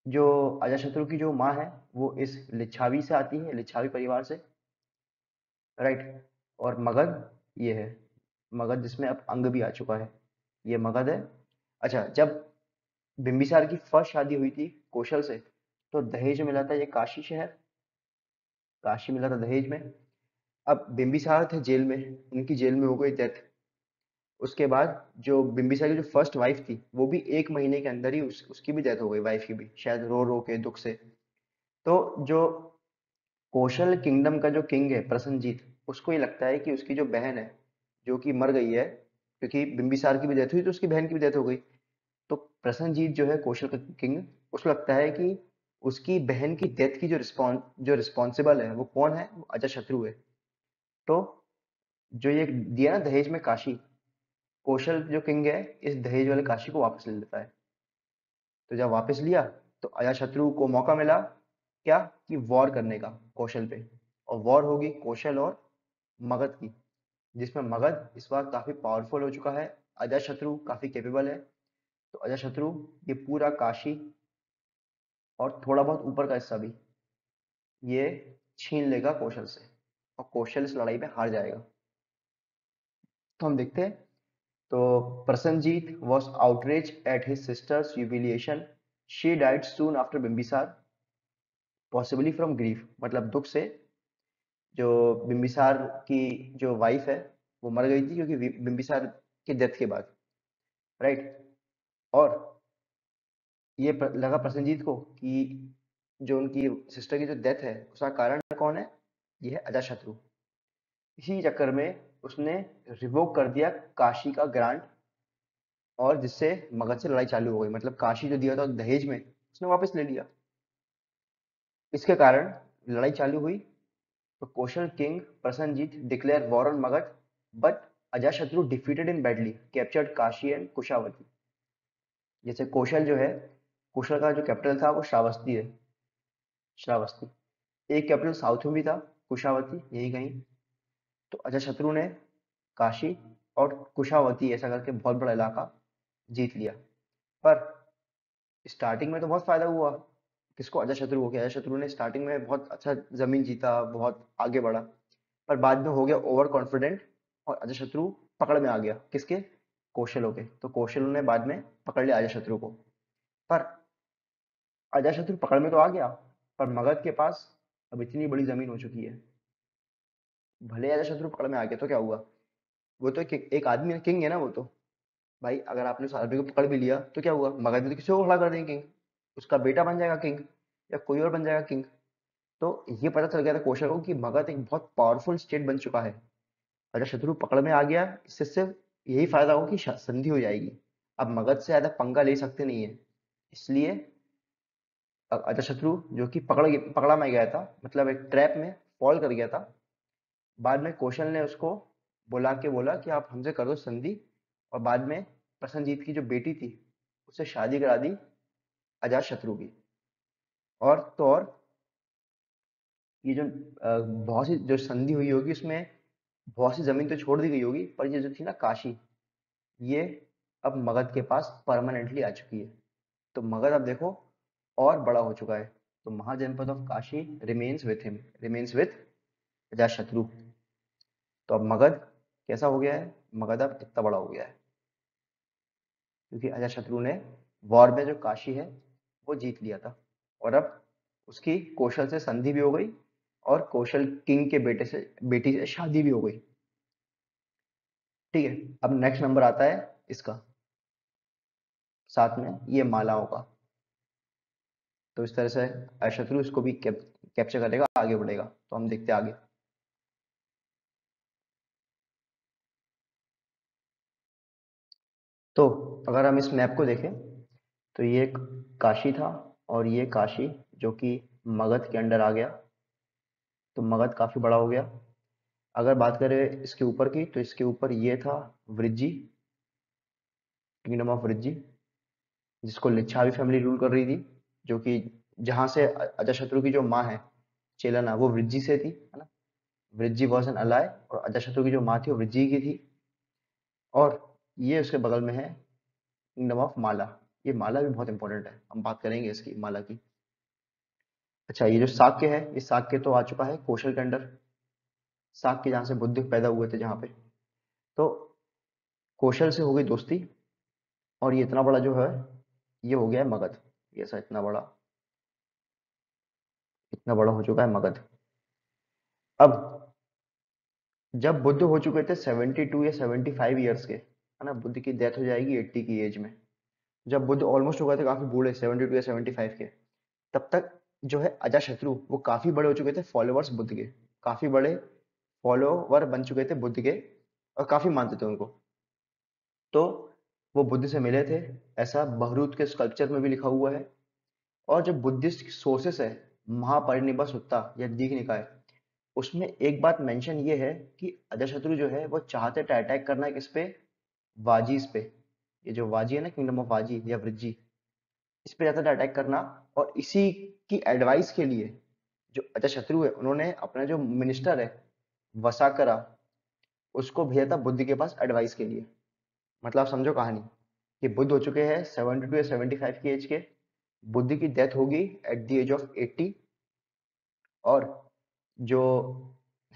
जो अजातशत्रु की जो माँ है वो इस लिच्छावी से आती है, लिच्छावी परिवार से, राइट। और मगध ये है, मगध जिसमें अब अंग भी आ चुका है, ये मगध है। अच्छा, जब बिंबिसार की फर्स्ट शादी हुई थी कौशल से, तो दहेज मिला था ये काशी शहर, काशी मिला था दहेज में। अब बिंबिसार थे जेल में, उनकी जेल में हो गई डेथ। उसके बाद जो बिंबिसार की जो फर्स्ट वाइफ थी, वो भी 1 महीने के अंदर ही उसकी भी डेथ हो गई, वाइफ की भी, शायद रो रो के दुख से। तो जो कौशल किंगडम का जो किंग है प्रसन्नजीत, उसको ये लगता है कि उसकी जो बहन है जो कि मर गई है, क्योंकि बिंबिसार की भी डेथ हुई तो उसकी बहन की भी डेथ हो गई। तो प्रसन्नजीत जो है कौशल का किंग, उसको लगता है कि उसकी बहन की डेथ की जो रिस्पॉन्सिबल है वो कौन है, वो अजातशत्रु है। तो जो ये दिया ना दहेज में काशी, कौशल जो किंग है इस दहेज वाले काशी को वापस ले लेता है। तो जब वापस लिया तो अजातशत्रु को मौका मिला क्या, कि वॉर करने का कौशल पे। और वॉर होगी कौशल और मगध की, जिसमें मगध इस बार काफी पावरफुल हो चुका है, अजातशत्रु काफी कैपेबल है। तो अजातशत्रु ये पूरा काशी और थोड़ा बहुत ऊपर का हिस्सा भी ये छीन लेगा कौशल से, और कौशल इस लड़ाई में हार जाएगा। तो हम देखते हैं। तो Prasannajit was outraged at his sister's humiliation. She died soon after Bimbisara, possibly from grief, मतलब दुख से। जो बिंबिसार की जो वाइफ है वो मर गई थी क्योंकि बिंबिसार की डेथ के बाद, राइट। और ये लगा प्रसन्नजीत को कि जो उनकी सिस्टर की जो डेथ है उसका कारण कौन है, ये है अजातशत्रु। इसी चक्कर में उसने रिवोक कर दिया काशी का ग्रांट, और जिससे मगध से लड़ाई चालू हो गई, मतलब काशी जो दिया था दहेज में उसने वापस ले लिया। इसके कारण लड़ाई चालू हुई। तो Kaushal king Prasenjit declare war on Magadh, but Ajatashatru defeated in badly captured Kashi and Kushavati. जैसे कौशल जो है, कौशल का जो कैपिटल था वो श्रावस्ती है, श्रावस्ती। एक कैपिटल साउथ में भी था, कुशावती, यही कहीं। तो अजाशत्रु ने काशी और कुशावती ऐसा करके बहुत बड़ा इलाका जीत लिया। पर स्टार्टिंग में तो बहुत फायदा हुआ किसको, अजाशत्रु को। अजाशत्रु ने स्टार्टिंग में बहुत अच्छा जमीन जीता, बहुत आगे बढ़ा। पर बाद में हो गया ओवर कॉन्फिडेंट और अजाशत्रु पकड़ में आ गया किसके, कौशलों के। तो कौशलों ने बाद में पकड़ लिया अजाशत्रु को। पर अजाशत्रु पकड़ में तो आ गया, पर मगध के पास अब इतनी बड़ी जमीन हो चुकी है। भले अजाशत्रु पकड़ में आ गया तो क्या हुआ, वो तो एक आदमी है, किंग है ना वो तो। भाई अगर आपने उस आदमी को पकड़ भी लिया तो क्या हुआ, मगध में तो किसी को खड़ा कर देंगे किंग, उसका बेटा बन जाएगा किंग या कोई और बन जाएगा किंग। तो ये पता चल गया था कौशल को कि मगध एक बहुत पावरफुल स्टेट बन चुका है। अगर शत्रु पकड़ में आ गया, इससे सिर्फ यही फायदा हो कि संधि हो जाएगी। अब मगध से ज्यादा पंगा ले सकते नहीं है। इसलिए अजाशत्रु जो कि पकड़ा में गया था, मतलब एक ट्रैप में फॉल कर गया था। बाद में कौशल ने उसको बुला के बोला कि आप हमसे कर दो संधि, और बाद में प्रसन्नजीत की जो बेटी थी उससे शादी करा दी अजातशत्रु की। और तो और ये जो बहुत सी जो संधि हुई होगी उसमें बहुत सी जमीन तो छोड़ दी गई होगी, पर ये जो थी ना काशी, ये अब मगध के पास परमानेंटली आ चुकी है। तो मगध अब देखो और बड़ा हो चुका है। तो Mahajanapad of Kashi remains with him, remains with Ajatashatru. तो अब मगध कैसा हो गया है, मगध अब इतना बड़ा हो गया है क्योंकि अजातशत्रु ने वॉर में जो काशी है वो जीत लिया था। और अब उसकी कौशल से संधि भी हो गई और कौशल किंग के बेटी से शादी भी हो गई। ठीक है, अब नेक्स्ट नंबर आता है इसका, साथ में ये मालाओं का। तो इस तरह से अजातशत्रु इसको भी कैप्चर करेगा, आगे बढ़ेगा। तो हम देखते हैं आगे। तो अगर हम इस मैप को देखें तो ये एक काशी था, और ये काशी जो कि मगध के अंडर आ गया। तो मगध काफी बड़ा हो गया। अगर बात करें इसके ऊपर की, तो इसके ऊपर ये था वृज्जी, किंगडम ऑफ वृज्जी, जिसको लिच्छावी फैमिली रूल कर रही थी। जो कि जहां से अजातशत्रु की जो माँ है चेलना, वो वृज्जी से थी, है ना। वृज्जी वॉज एन अलाय, और अजातशत्रु की जो माँ थी वो वृज्जी की थी। और ये उसके बगल में है किंगडम ऑफ माला। ये माला भी बहुत इंपॉर्टेंट है, हम बात करेंगे इसकी, माला की। अच्छा, ये जो शाक्य है, इस शाक्य तो आ चुका है कौशल के अंडर। शाक्य जहाँ से बुद्ध पैदा हुए थे जहाँ पे। तो कौशल से हो गई दोस्ती, और ये इतना बड़ा जो है ये हो गया है मगध। ये ऐसा इतना बड़ा हो चुका है मगध। अब जब बुद्ध हो चुके थे 72 या 75 ईयर्स के, है ना, बुद्ध की डेथ हो जाएगी 80 की एज में। जब बुद्ध ऑलमोस्ट हो गए थे काफी बूढ़े, 72 या 75 के, तब तक जो है अजातशत्रु वो काफी बड़े हो चुके थे, फॉलोअर्स बुद्ध के, काफी बड़े फॉलोवर बन चुके थे बुद्ध के, और काफी मानते थे उनको। तो वो बुद्ध से मिले थे, ऐसा बहरूद के स्कल्पचर में भी लिखा हुआ है। और जो बुद्धिस्ट सोर्सेस है, महापरिनिब्बा सुत्ता या दीघ निकाय, उसमें एक बात मेंशन ये है कि अजातशत्रु जो है वो चाहते थे अटैक करना है किस पे, वाजीज पे। ये जो वाजी है ना, किंगडम ऑफ वाजी या वृज्जी, इस पे चाहते थे अटैक करना। और इसी की एडवाइस के लिए जो अजातशत्रु है, उन्होंने अपना जो मिनिस्टर है वसाकरा, उसको भेजा था बुद्ध के पास एडवाइस के लिए। मतलब आप समझो कहानी कि बुद्ध हो चुके हैं 72 या 75 की एज के, बुद्ध की डेथ होगी एट द एज ऑफ 80। और जो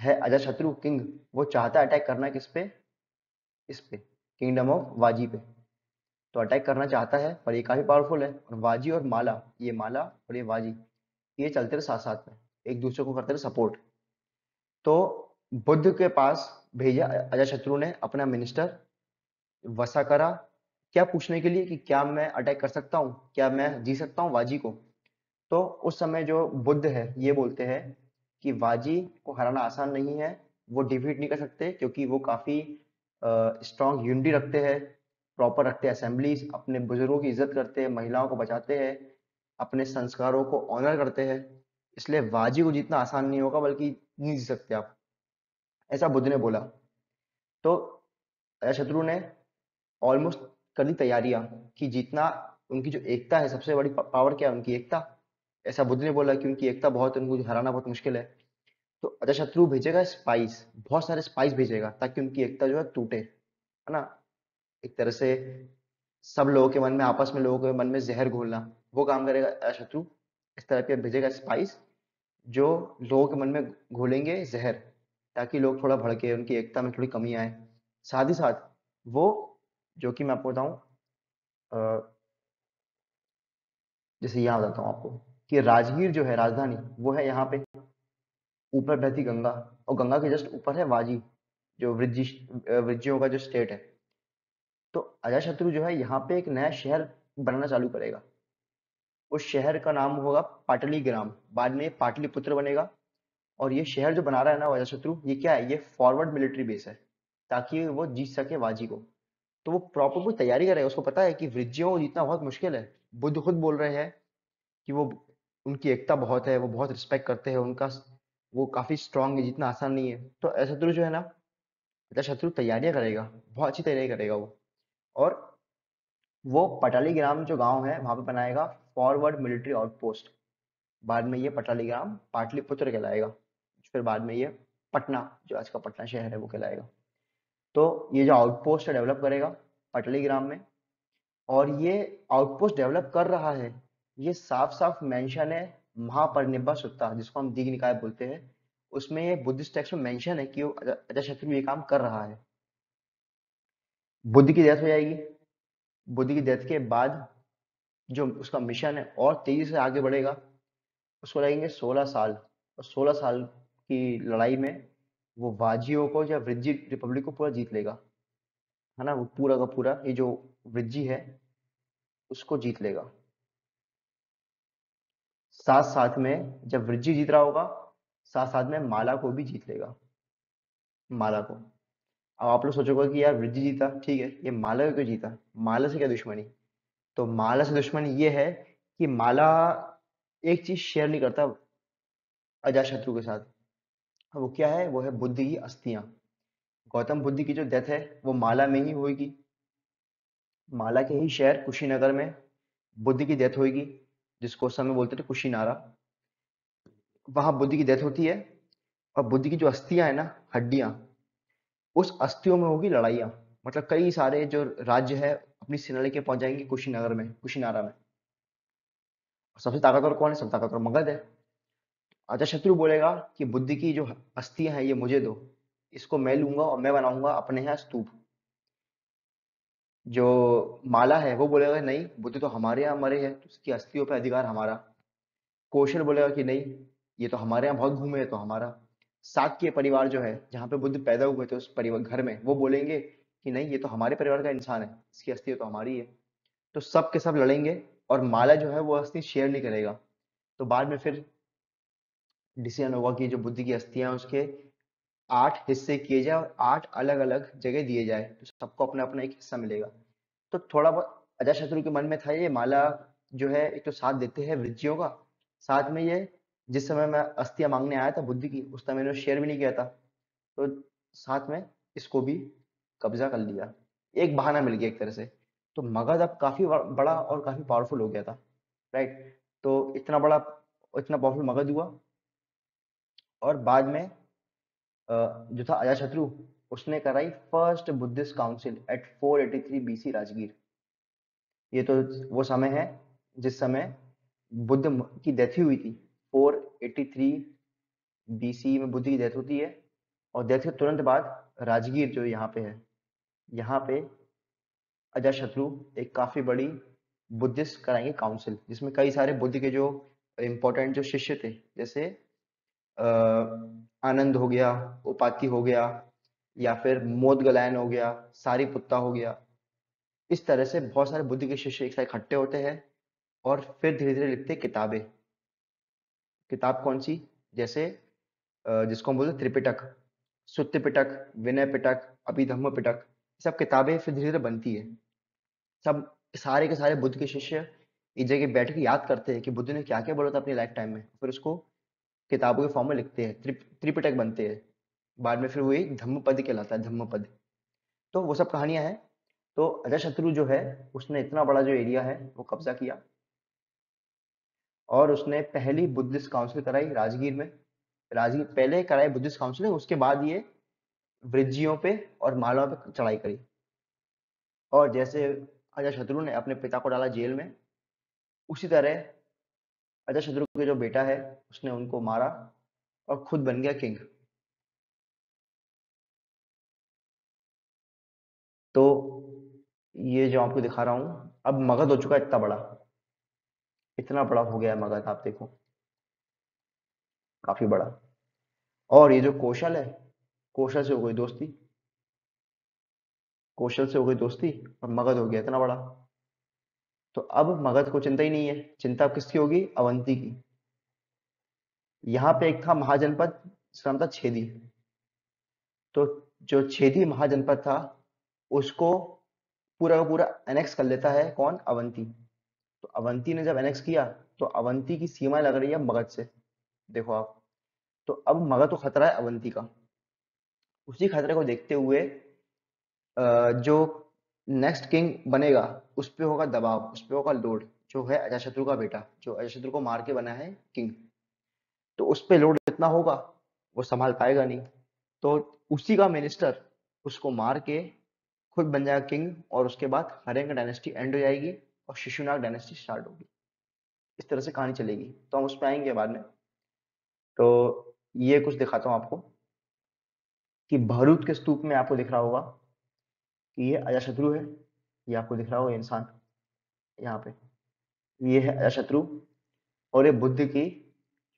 है अजातशत्रु किंग, वो चाहता है अटैक करना है किस पे, इस पे, किंगडम ऑफ वाजी पे। तो अटैक करना चाहता है, पर ये काफी पावरफुल है। और वाजी और माला, ये माला और ये वाजी, ये चलते रहे साथ साथ में, एक दूसरे को करते रहे सपोर्ट। तो बुद्ध के पास भेजा अजातशत्रु ने अपना मिनिस्टर वसाकरा, क्या पूछने के लिए कि क्या मैं अटैक कर सकता हूँ, क्या मैं जी सकता हूँ वाजी को। तो उस समय जो बुद्ध है ये बोलते हैं कि वाजी को हराना आसान नहीं है, वो डिफीट नहीं कर सकते क्योंकि वो काफी स्ट्रॉन्ग यूनिटी रखते हैं, प्रॉपर रखते हैं असेंबलीज, अपने बुजुर्गों की इज्जत करते हैं, महिलाओं को बचाते हैं, अपने संस्कारों को ऑनर करते हैं। इसलिए वाजी को जीतना आसान नहीं होगा, बल्कि नहीं जीत सकते आप, ऐसा बुद्ध ने बोला। तो अजातशत्रु ने ऑलमोस्ट कर ली तैयारियां कि जीतना, उनकी जो एकता है, सबसे बड़ी पावर क्या है, उनकी एकता। ऐसा बुद्ध ने बोला कि उनकी एकता बहुत है, उनको हराना बहुत मुश्किल है। तो अजातशत्रु भेजेगा स्पाइस, बहुत सारे स्पाइस भेजेगा, ताकि उनकी एकता जो है टूटे, है ना। एक तरह से सब लोगों के मन में, आपस में लोगों के मन में जहर घोलना, वो काम करेगा अजातशत्रु। इस तरह के भेजेगा स्पाइस जो लोगों के मन में घोलेंगे जहर, ताकि लोग थोड़ा भड़के, उनकी एकता में थोड़ी कमी आए। साथ ही साथ वो, जो कि मैं आपको बताऊं, जैसे यहाँ बताता हूँ आपको कि राजगीर जो है राजधानी, वो है यहाँ पे ऊपर बहती गंगा, और गंगा के जस्ट ऊपर है वाजी, जो वृज्जियों का जो स्टेट है। तो अजातशत्रु जो है यहाँ पे एक नया शहर बनाना चालू करेगा। उस शहर का नाम होगा पाटलीग्राम, बाद में ये पाटलिपुत्र बनेगा। और ये शहर जो बना रहा है ना अजातशत्रु, ये क्या है, ये फॉरवर्ड मिलिट्री बेस है, ताकि वो जीत सके वाजी को। तो वो प्रॉपर पूरी तैयारी करेगा, उसको पता है कि वृज्जियों को जीतना बहुत मुश्किल है। बुद्ध खुद बोल रहे हैं कि वो, उनकी एकता बहुत है, वो बहुत रिस्पेक्ट करते हैं उनका, वो काफी स्ट्रांग है, जीतना आसान नहीं है। तो अजातशत्रु जो है ना, अजातशत्रु तैयारियां करेगा, बहुत अच्छी तैयारी करेगा वो। और वो पटालीग्राम जो गांव है वहां पे बनाएगा फॉरवर्ड मिलिट्री आउटपोस्ट। बाद में ये पटालीग्राम पाटलिपुत्र कहलाएगा, फिर बाद में ये पटना, जो आज का पटना शहर है, वो कहलाएगा। तो ये जो आउटपोस्ट है डेवलप करेगा पटलीग्राम में। और ये आउटपोस्ट डेवलप कर रहा है, ये साफ साफ मेंशन है महापरिनिब्बा सुत्ता, जिसको हम दीघ निकाय बोलते हैं। उसमें ये बुद्धिस्ट टेक्स्ट में मेंशन है कि वो अजातशत्रु ये काम कर रहा है। बुद्ध की डेथ हो जाएगी। बुद्ध की डेथ के बाद जो उसका मिशन है और तेजी से आगे बढ़ेगा। उसको लगेंगे 16 साल, और 16 साल की लड़ाई में वो वाजियों को या वृज्जी रिपब्लिक को पूरा जीत लेगा, है ना। वो पूरा का पूरा ये जो वृज्जी है उसको जीत लेगा। साथ साथ में जब वृज्जी जीत रहा होगा, साथ साथ में माला को भी जीत लेगा, माला को। अब आप लोग सोचोगे कि यार वृज्जी जीता, ठीक है, ये माला को क्यों जीता, माला से क्या दुश्मनी। तो माला से दुश्मनी ये है कि माला एक चीज शेयर नहीं करता अजातशत्रु के साथ। वो क्या है, वो है बुद्ध की अस्थियां। गौतम बुद्ध की जो डेथ है वो माला में ही होगी, माला के ही शहर कुशीनगर में बुद्ध की डेथ होगी, जिसको उस समय बोलते थे कुशीनारा। वहां बुद्ध की डेथ होती है, और बुद्ध की जो अस्थियां है ना, हड्डियां, उस अस्थियों में होगी लड़ाइयां। मतलब कई सारे जो राज्य है अपनी सेना लेके पहुंच जाएंगे कुशीनगर में, कुशीनारा में। और सबसे ताकतवर कौन है, सबसे ताकतवर मगध है। अजातशत्रु बोलेगा कि बुद्ध की जो अस्थियां हैं ये मुझे दो, इसको मैं लूंगा और मैं बनाऊंगा अपने यहाँ स्तूप। जो माला है वो बोलेगा नहीं, बुद्ध तो हमारे यहाँ मरे हैं, तो उसकी अस्थियों पे अधिकार हमारा। कौशल बोलेगा कि नहीं, ये तो हमारे यहाँ बहुत घूमे हैं, तो हमारा। शाक्य परिवार जो है, जहाँ पे बुद्ध पैदा हुए थे, उस परिवार घर में, वो बोलेंगे कि नहीं, ये तो हमारे परिवार का इंसान है, इसकी अस्थि तो हमारी है। तो सब के सब लड़ेंगे, और माला जो है वो अस्थि शेयर नहीं करेगा। तो बाद में फिर डिसीजन होगा कि जो बुद्ध की अस्थियां हैं, उसके 8 हिस्से किए जाए और 8 अलग अलग जगह दिए जाए, तो सबको अपना अपना एक हिस्सा मिलेगा। तो थोड़ा बहुत अजातशत्रु के मन में था ये माला, जो है एक तो साथ देते हैं वृज्जियों का, साथ में ये, जिस समय मैं अस्थियां मांगने आया था बुद्ध की, उस समय मैंने शेयर भी नहीं किया था, तो साथ में इसको भी कब्जा कर लिया। एक बहाना मिल गया एक तरह से। तो मगध अब काफी बड़ा और काफी पावरफुल हो गया था, राइट। तो इतना पावरफुल मगध हुआ। और बाद में जो था अजातशत्रु, उसने कराई first Buddhist council at 483 BC Rajgir. ये तो वो समय है जिस समय बुद्ध की डेथ ही हुई थी। 483 बीसी में बुद्ध की डेथ होती है, और डेथ के तुरंत बाद राजगीर जो यहाँ पे है, यहाँ पे अजातशत्रु एक काफी बड़ी बुद्धिस्ट कराएंगे काउंसिल, जिसमें कई सारे बुद्ध के जो इंपॉर्टेंट जो शिष्य थे, जैसे अ, आनंद हो गया, उपाति हो गया, या फिर मोदगलायन हो गया, सारिपुत्ता हो गया। इस तरह से बहुत सारे बुद्ध के शिष्य एक साथ इकट्ठे होते हैं, और फिर धीरे धीरे लिखते हैं किताबें। किताब कौन सी, जैसे जिसको हम बोलते हैं त्रिपिटक, सुत्त पिटक, विनय पिटक, अभिधम्म पिटक। ये सब किताबें फिर धीरे धीरे बनती है। सब सारे के सारे बुद्ध के शिष्य एक जगह बैठ के याद करते हैं कि बुद्ध ने क्या क्या बोला था अपनी लाइफ टाइम में, फिर उसको किताबों के फॉर्म में लिखते हैं, त्रिपिटक बनते हैं। बाद में फिर वही धम्मपद कहलाता है, धम्मपद। तो वो सब कहानियां हैं। तो अजातशत्रु जो है, उसने इतना बड़ा जो एरिया है वो कब्जा किया, और उसने पहली बुद्धिस्ट काउंसिल कराई राजगीर में। राजगीर पहले कराई बुद्धिस्ट काउंसिल, उसके बाद ये वृज्जियों पे और मालवा पे चढ़ाई करी। और जैसे अजातशत्रु ने अपने पिता को डाला जेल में, उसी तरह अजातशत्रु के जो बेटा है उसने उनको मारा और खुद बन गया किंग। तो ये जो आपको दिखा रहा हूँ, अब मगध हो चुका है इतना बड़ा, इतना बड़ा हो गया है मगध, आप देखो काफी बड़ा। और ये जो कौशल है, कौशल से हो गई दोस्ती, कौशल से हो गई दोस्ती, और मगध हो गया इतना बड़ा। तो अब मगध को चिंता ही नहीं है, चिंता अब किसकी होगी? अवंती की। यहाँ पे एक था महाजनपद, जिसका नाम था छेदी। तो जो छेदी महाजनपद था, उसको पूरा का पूरा एनेक्स कर लेता है कौन? अवंती। तो अवंती ने जब एनेक्स किया, तो अवंती की सीमा लग रही है मगध से, देखो आप। तो अब मगध को खतरा है अवंती का। उसी खतरे को देखते हुए जो नेक्स्ट किंग बनेगा, उस पे होगा दबाव, उस पे होगा लोड, जो है अजातशत्रु का बेटा, जो अजातशत्रु को मार के बना है किंग। तो उस पे लोड इतना होगा, वो संभाल पाएगा नहीं। तो उसी का मिनिस्टर उसको मार के खुद बन जाएगा किंग, और उसके बाद हरेंग डायनेस्टी एंड हो जाएगी और शिशुनाग डायनेस्टी स्टार्ट होगी। इस तरह से कहानी चलेगी, तो हम उस पर आएंगे बाद में। तो ये कुछ दिखाता हूँ आपको कि भरूच के स्तूप में आपको दिख रहा होगा कि ये अजातशत्रु है। ये आपको दिख रहा होगा इंसान यहाँ पे, ये है अजातशत्रु। और ये बुद्ध की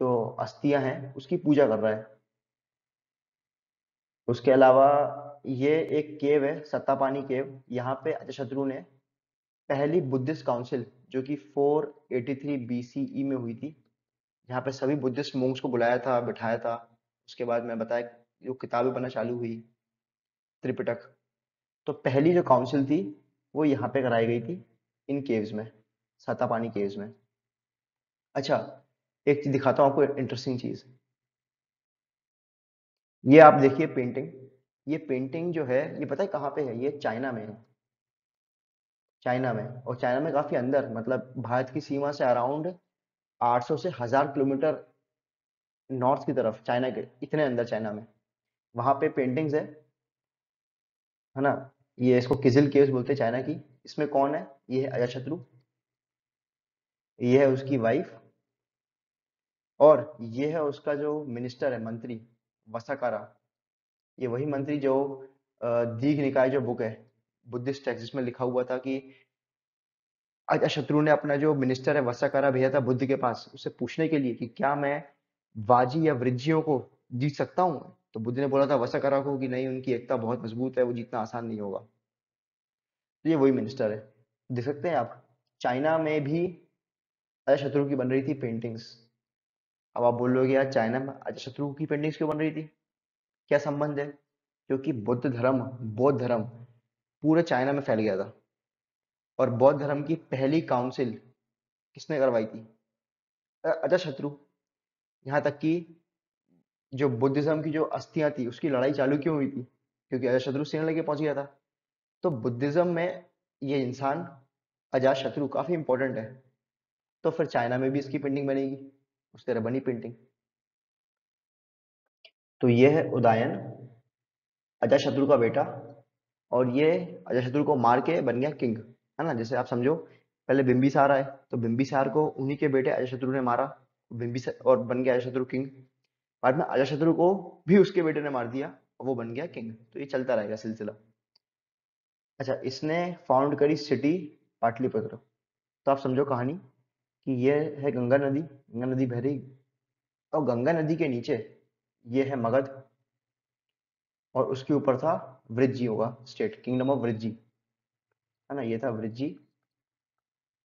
जो अस्थियां हैं उसकी पूजा कर रहा है। उसके अलावा ये एक केव है, सत्तापानी केव। यहाँ पे अजातशत्रु ने पहली बुद्धिस्ट काउंसिल, जो कि 483 बीसीई में हुई थी, जहाँ पे सभी बुद्धिस्ट मोंक्स को बुलाया था, बिठाया था। उसके बाद मैं बताया जो किताबें बनना चालू हुई, त्रिपिटक। तो पहली जो काउंसिल थी वो यहाँ पे कराई गई थी, इन केव्स में, सातापानी केव्स में। अच्छा, एक चीज दिखाता हूँ आपको, इंटरेस्टिंग चीज। ये आप देखिए पेंटिंग। ये पेंटिंग जो है, ये पता है कहाँ पे है? ये चाइना में है, चाइना में। और चाइना में काफी अंदर, मतलब भारत की सीमा से अराउंड 800 से 1000 किलोमीटर नॉर्थ की तरफ, चाइना के इतने अंदर चाइना में, वहां पे पेंटिंग्स है ना। ये इसको किजिल केव्स बोलते हैं चाइना की। इसमें कौन है? ये है अजातशत्रु, ये है उसकी वाइफ, और ये है उसका जो मिनिस्टर है, मंत्री, वसाकारा। ये वही मंत्री जो दीघ निकाय जो बुक है, बुद्धिस्ट टेक्स्ट, जिसमें लिखा हुआ था कि अजातशत्रु ने अपना जो मिनिस्टर है वसाकारा भेजा था बुद्ध के पास, उससे पूछने के लिए कि क्या मैं वाजी या वृज्जियों को जीत सकता हूँ। तो बुद्ध ने बोला था वसाकारा को कि नहीं, उनकी एकता बहुत मजबूत है, वो जीतना आसान नहीं होगा। तो ये वही मिनिस्टर है, देख सकते हैं आप। चाइना में भी अजातशत्रु की बन रही थी पेंटिंग्स। अब आप बोलोगे यार, चाइना में अजातशत्रु की पेंटिंग्स क्यों बन रही थी? क्या संबंध है? क्योंकि बौद्ध धर्म पूरे चाइना में फैल गया था। और बौद्ध धर्म की पहली काउंसिल किसने करवाई थी? अजातशत्रु। यहाँ तक कि जो बुद्धिज्म की जो अस्थियां थी, उसकी लड़ाई चालू क्यों हुई थी? क्योंकि अजातशत्रु सेना लेके पहुंच गया था। तो बुद्धिज्म में ये इंसान अजातशत्रु काफी इंपॉर्टेंट है। तो फिर चाइना में भी इसकी पेंटिंग बनेगी, उस तरह बनी पेंटिंग। तो ये है उदयन, अजातशत्रु का बेटा। और ये अजातशत्रु को मार के बन गया किंग, है ना। जैसे आप समझो, पहले बिंबिसार आए, तो बिंबिसार को उन्हीं के बेटे अजातशत्रु ने मारा, बिंबिसार, और बन गया अजातशत्रु किंग। बाद में अजातशत्रु को भी उसके बेटे ने मार दिया, और वो बन गया किंग। तो ये चलता रहेगा सिलसिला। अच्छा, इसने फाउंड करी सिटी पाटलिपुत्र। तो आप समझो कहानी कि ये है गंगा नदी, गंगा नदी बह रही, और गंगा नदी के नीचे ये है मगध, और उसके ऊपर था वृज्जी होगा स्टेट, किंगडम ऑफ वृज्जी, है ना। ये था वृज्जी,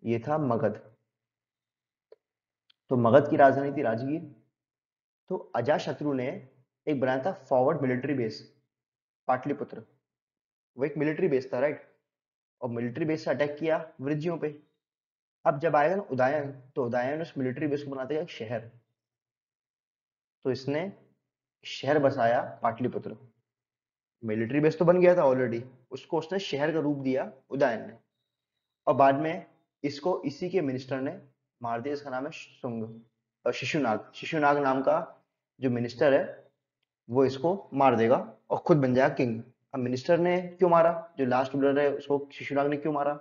ये था मगध। तो मगध की राजधानी थी राजगीर। तो अजातशत्रु ने एक बनाया था फॉरवर्ड मिलिट्री बेस, पाटलिपुत्र। वो एक मिलिट्री बेस था, राइट। और मिलिट्री बेस से अटैक किया वृज्जियों पे। अब जब आएगा ना उदयन, तो उदयन उस मिलिट्री बेस को बना देगा एक शहर। तो इसने शहर बसाया पाटलिपुत्र। मिलिट्री बेस तो बन गया था ऑलरेडी, उसको उसने शहर का रूप दिया उदयन ने। और बाद में इसको इसी के मिनिस्टर ने मार दिया, इसका नाम है शुंग और शिशुनाग। शिशुनाग नाम का जो मिनिस्टर है वो इसको मार देगा और खुद बन जाएगा किंग। अब मिनिस्टर ने क्यों मारा, जो लास्ट रूलर है उसको शिशुनाग ने क्यों मारा,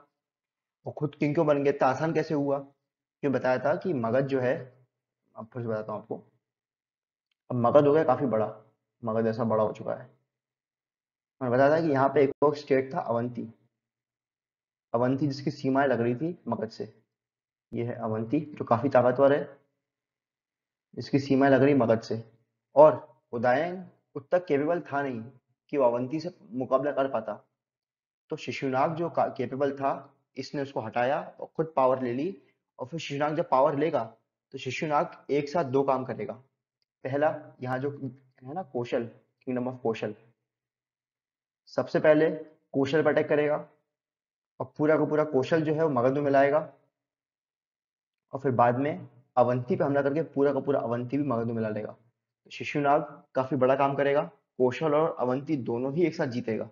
वो खुद किंग क्यों बन गया, इतना आसान कैसे हुआ? क्यों बताया था कि मगध जो है, अब फिर से बताता हूँ आपको। अब मगध हो गया काफी बड़ा, मगध ऐसा बड़ा हो चुका है। मैंने बताया था कि यहाँ पे एक और स्टेट था अवंती। अवंती जिसकी सीमाएं लग रही थी मगध से। ये है अवंती जो काफी ताकतवर है, जिसकी सीमाएं लग रही मगध से। और उदयन उतना केपेबल था नहीं कि वो अवंती से मुकाबला कर पाता। तो शिशुनाग जो केपेबल था, इसने उसको हटाया और खुद पावर ले ली। और फिर शिशुनाग जब पावर लेगा तो शिशुनाग एक साथ दो काम करेगा। पहला, यहाँ जो है ना कौशल, किंगडम ऑफ कौशल, सबसे पहले कौशल पर अटैक करेगा और पूरा का पूरा कौशल जो है वो मगध में मिलाएगा। और फिर बाद में अवंती पे हमला करके पूरा का पूरा अवंती भी मगध में मिला लेगा। तो शिशुनाग काफी बड़ा काम करेगा, कौशल और अवंती दोनों ही एक साथ जीतेगा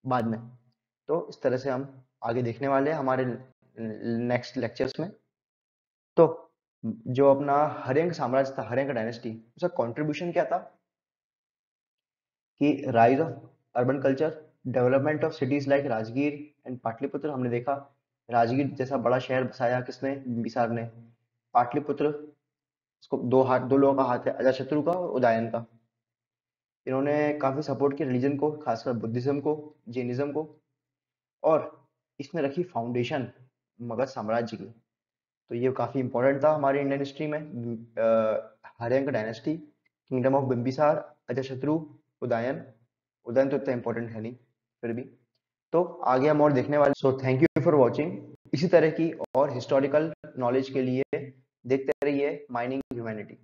बाद में। तो इस तरह से हम आगे देखने वाले हैं हमारे नेक्स्ट लेक्चर्स में। तो जो अपना हर्यंक साम्राज्य था, हर्यंक डायनेस्टी, उसका कंट्रीब्यूशन क्या था कि rise of urban culture, development of cities like Rajgir and Pataliputra. हमने देखा राजगीर जैसा बड़ा शहर बसाया किसने, बिंबिसार ने। पाटलिपुत्र, इसको दो हाथ, दो लोगों का हाथ है, अजातशत्रु का और उदयन का। इन्होंने काफी सपोर्ट किया रिलीजन को, खासकर बुद्धिज्म को, जैनिज्म को। और इसने रखी फाउंडेशन मगध साम्राज्य की। तो ये काफी इंपॉर्टेंट था हमारी इंडियन हिस्ट्री में। Haryanka dynasty, kingdom of Bimbisara, Ajatashatru, Udayan. Udayan तो इतना इंपॉर्टेंट है नहीं, फिर भी। तो आगे हम और देखने वाले। So thank you for watching. इसी तरह की और हिस्टोरिकल नॉलेज के लिए देखते रहिए माइनिंग ह्यूमैनिटी।